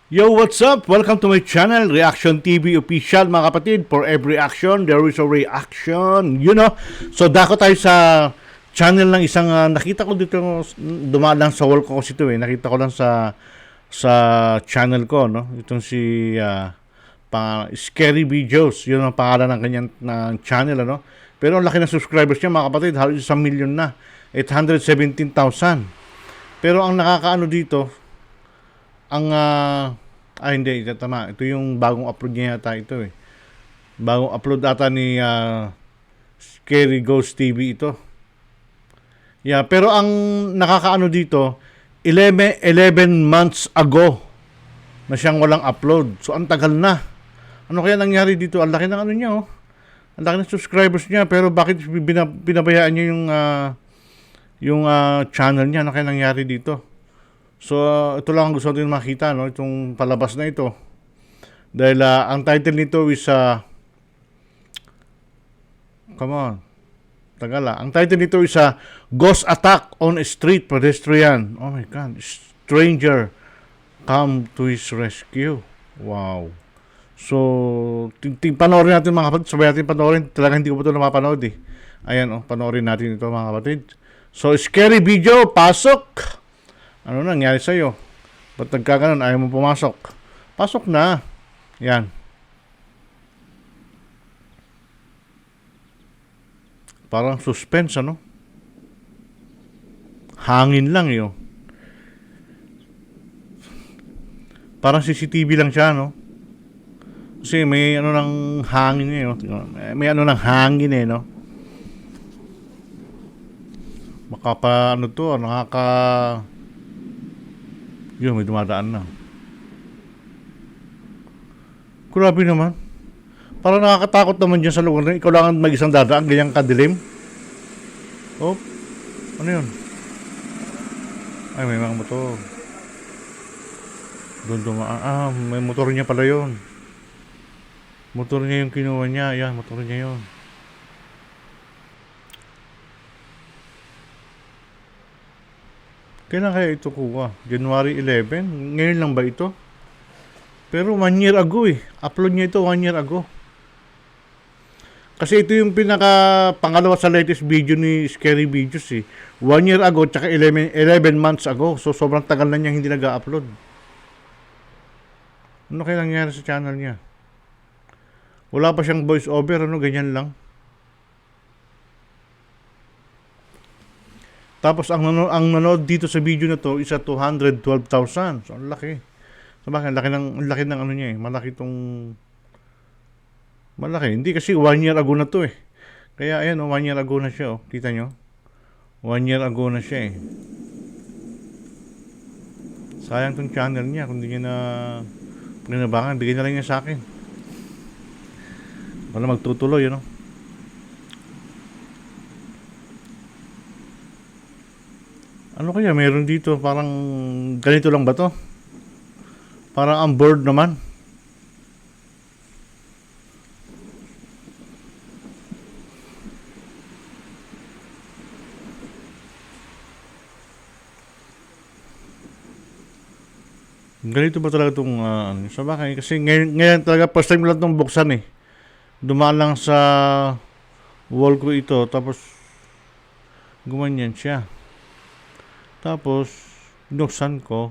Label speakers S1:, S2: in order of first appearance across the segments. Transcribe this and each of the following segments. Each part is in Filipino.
S1: Yo, what's up? Welcome to my channel, Reaction TV Official, mga kapatid. For every action, there is a reaction. So dako tayo sa channel ng isang nakita ko dito, dumaan lang sa wall ko kasi ito eh. Nakita ko lang sa channel ko, no? Itong si Scary Videos. Yun ang pangalan ng kanyang channel, ano? Pero ang laki ng subscribers niya, mga kapatid. Halos 1,000,000 na. 817,000. Pero ang nakakaano dito, hindi, ito tama. Ito yung bagong upload niya yata ito eh. Bagong upload ata ni Scary Ghost TV ito. Yeah, pero ang nakakaano dito, 11 months ago na siyang walang upload. So, ang tagal na. Ano kaya nangyari dito? Ang laki ng ano niya, oh. Ang laki ng subscribers niya, pero bakit binabayaan niya yung channel niya? Ano kaya nangyari dito? So, ito lang ang gusto natin makita, no? Itong palabas na ito. Dahil ang title nito is come on. Tagal Ang title nito is Ghost Attack on a Street Pedestrian. Oh my God. Stranger come to his rescue. Wow. So, panoorin natin mga kapatid. Sabay natin panoorin. Talaga hindi ko pa ito napapanood eh. Ayan, panoorin natin ito mga kapatid. So, scary video. Pasok! Ano nangyari sa'yo? Ba't nagkaganon? Ayaw mo pumasok? Pasok na. Yan. Parang suspense, ano? Hangin lang yun. Parang CCTV lang siya, no? Kasi may ano ng hangin eh, no? May ano ng hangin eh, no? Baka pa ano to, yun, may dumadaan na. Grabe naman. Parang nakakatakot naman dyan sa lugar na ikaw lang ang mag-isang dadaan, ganyang kadilim. Oh, ano yun? Ay, may mga motor. Doon dumaan. May motor niya pala yun. Motor niya yung kinuha niya. Yan, motor niya yun. Kailan kaya ito kuha? January 11? Ngayon lang ba ito? Pero 1 year ago eh. Upload niya ito 1 year ago. Kasi ito yung pangalawa sa latest video ni Scary Videos eh. 1 year ago tsaka 11 months ago. So sobrang tagal na niya hindi nag-upload. Ano kaya nangyari sa channel niya? Wala pa siyang voice over, ganyan lang. Tapos ang nanood dito sa video na to is 212,000. So ang laki. So bakit laki ng ano niya eh. Malaki Hindi kasi 1 year ago na to eh. Kaya ayan 1 year ago na siya oh. Kita nyo? 1 year ago na siya eh. Sayang tong channel niya kung hindi niya na pinabangan, bigyan na lang niya sa akin. Para magtutuloy, Ano kaya meron dito? Parang ganito lang ba to? Parang ang board naman. Ganito ba talaga itong sa bakit? Kasi ngayon talaga first time lang itong buksan eh. Dumaan lang sa wall ko ito. Tapos gumanyan siya. Tapos, binuksan ko,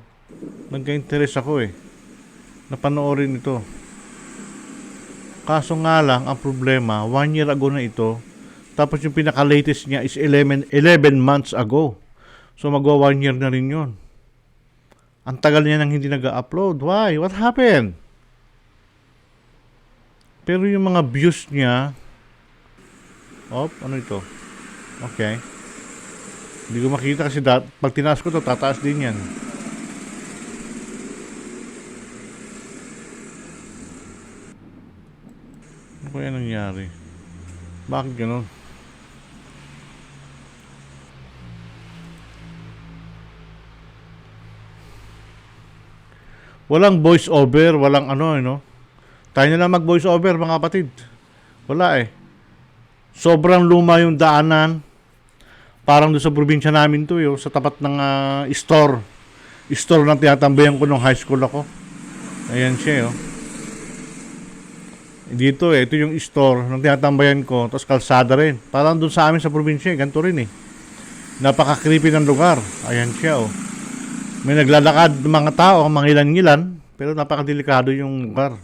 S1: nagka-interest ako eh. Napanoorin ito. Kaso nga lang, ang problema, 1 year ago na ito. Tapos yung pinaka-latest niya is 11 months ago. So magwa 1 year na rin yun. Ang tagal niya nang hindi nag-upload. Why? What happened? Pero yung mga views niya, ano ito? Okay. Hindi ko makita kasi pag tinaas ko to tataas din yan. Ano kaya nangyari? Bakit gano'n? Walang voice over, walang no? Tayo na lang mag voice over mga kapatid. Wala eh. Sobrang luma yung daanan. Parang doon sa probinsya namin to, sa tapat ng store. Store na tinatambayan ko nung high school ako. Ayan siya, oh. Dito, ito yung store ng tinatambayan ko. Tapos kalsada rin. Parang doon sa amin sa probinsya, ganito rin eh. Napaka-creepy ng lugar. Ayan siya, oh. May naglalakad ng mga tao, mga ilan-ilan. Pero napaka-delikado yung lugar.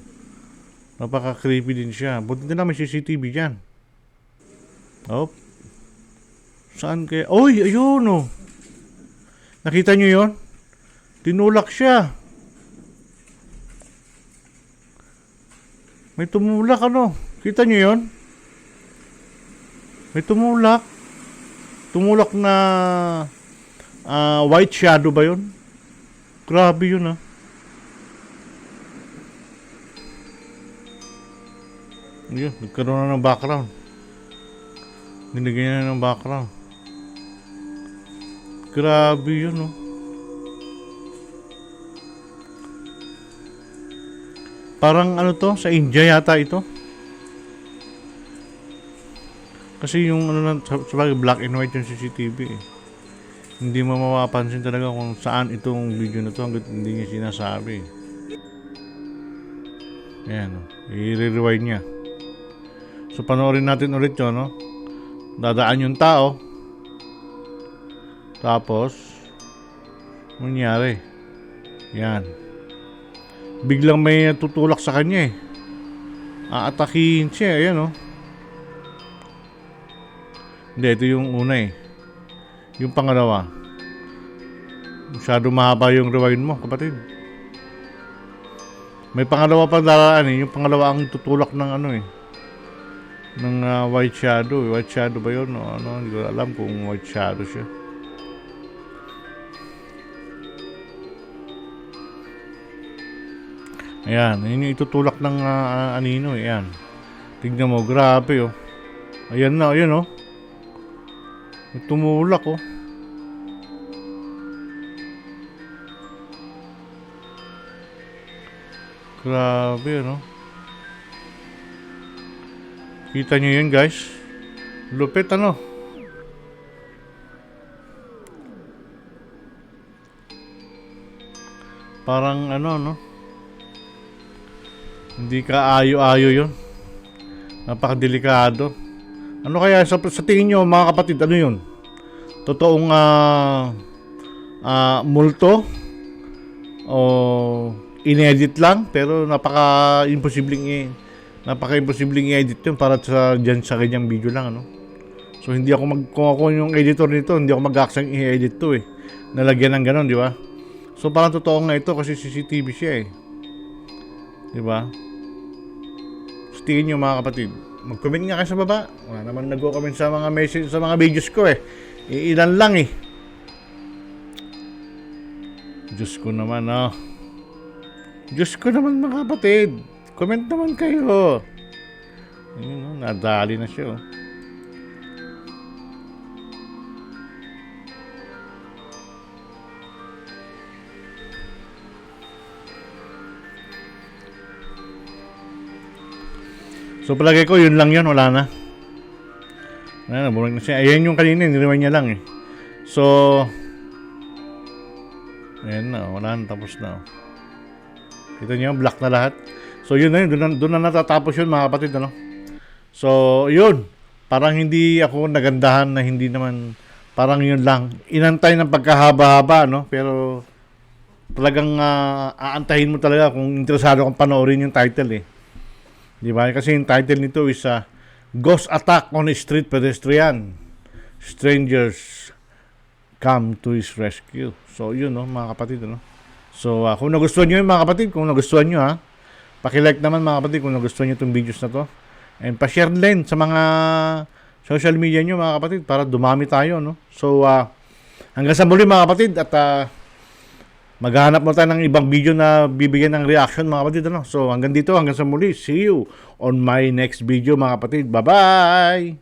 S1: Napaka-creepy din siya. Buti na may CCTV dyan. Oh. Saan kaya? Oy, ayun, oh. Nakita nyo yun? Tinulak siya. May tumulak, ano? Kita nyo yun? May tumulak. Tumulak na white shadow ba yun? Grabe yun, ah. Yun, nagkaroon na ng background. Binigyan na ng background. Grabe yun, oh. Parang ano to, sa India yata ito. Kasi yung ano lang, sabagay black and white yung CCTV eh. Hindi mo mapapansin talaga kung saan itong video na to hanggat hindi niya sinasabi. Ayan, oh. I-rewind niya. So panoorin natin ulit yun, no? Dadaan yung tao. Tapos nangyari. Yan. Biglang may tutulak sa kanya eh. Aatakihin siya, ayan, oh. Hindi, ito yung una eh. Yung pangalawa. Masyado mahaba yung rewind mo, kapatid. May pangalawa pa daraan eh. Yung pangalawa ang tutulak ng ano eh. Ng white shadow. White shadow ba yun? O, ano, hindi ko alam kung white shadow siya. Ayan, yun yung itutulak ng anino, ayan. Tignan mo, grabe, oh. Ayan na, ayan, oh. Tumulak, oh. Grabe, ano. Kita nyo yun, guys. Lupit, ano. Parang, ano, no. Hindi ka ayo-ayo yun. Napakadelikado. Ano kaya sa tingin nyo mga kapatid, ano yun? Totoong multo? O inedit lang? Pero napaka-imposibleng i-edit yun para dyan sa kanyang video lang, ano? So hindi ako kung ako yung editor nito, hindi ako mag-aksang i-edit to eh. Nalagyan ng ganon, di ba? So parang totoo nga ito kasi CCTV siya eh. Di ba? So, tingin nyo mga kapatid. Mag-comment nga kayo sa baba. Wala naman nag-comment sa mga message, sa mga videos ko eh. Ilan lang eh. Diyos ko naman, oh. Diyos ko naman mga kapatid. Comment naman kayo. Ayun, oh, nadali na siya, oh. So palagay ko yun lang yun, wala na. Ayan, nabulag na siya. Ayan yung kanina, niriwan niya lang eh. So ayan na, wala na, tapos na. Kita niyo, black na lahat. So yun na yun, doon na natatapos yun mga kapatid, ano? So yun, parang hindi ako nagandahan na hindi naman, parang yun lang. Inantay ng pagkahaba-haba, no? Pero talagang aantahin mo talaga kung interesado kang panoorin yung title eh. Di ba? Kasi yung title nito is Ghost Attack on a Street Pedestrian. Strangers come to his rescue. So, yun, no, mga kapatid, no? So, kung nagustuhan nyo yun, mga kapatid, kung nagustuhan nyo, ha, pakilike naman, mga kapatid, kung nagustuhan nyo itong videos na to. And pa-share din sa mga social media nyo, mga kapatid, para dumami tayo, no? So, hanggang sa muli, mga kapatid, at maghahanap mo tayo ng ibang video na bibigyan ng reaction mga kapatid, ano? So hanggang dito, hanggang sa muli. See you on my next video mga kapatid. Bye-bye!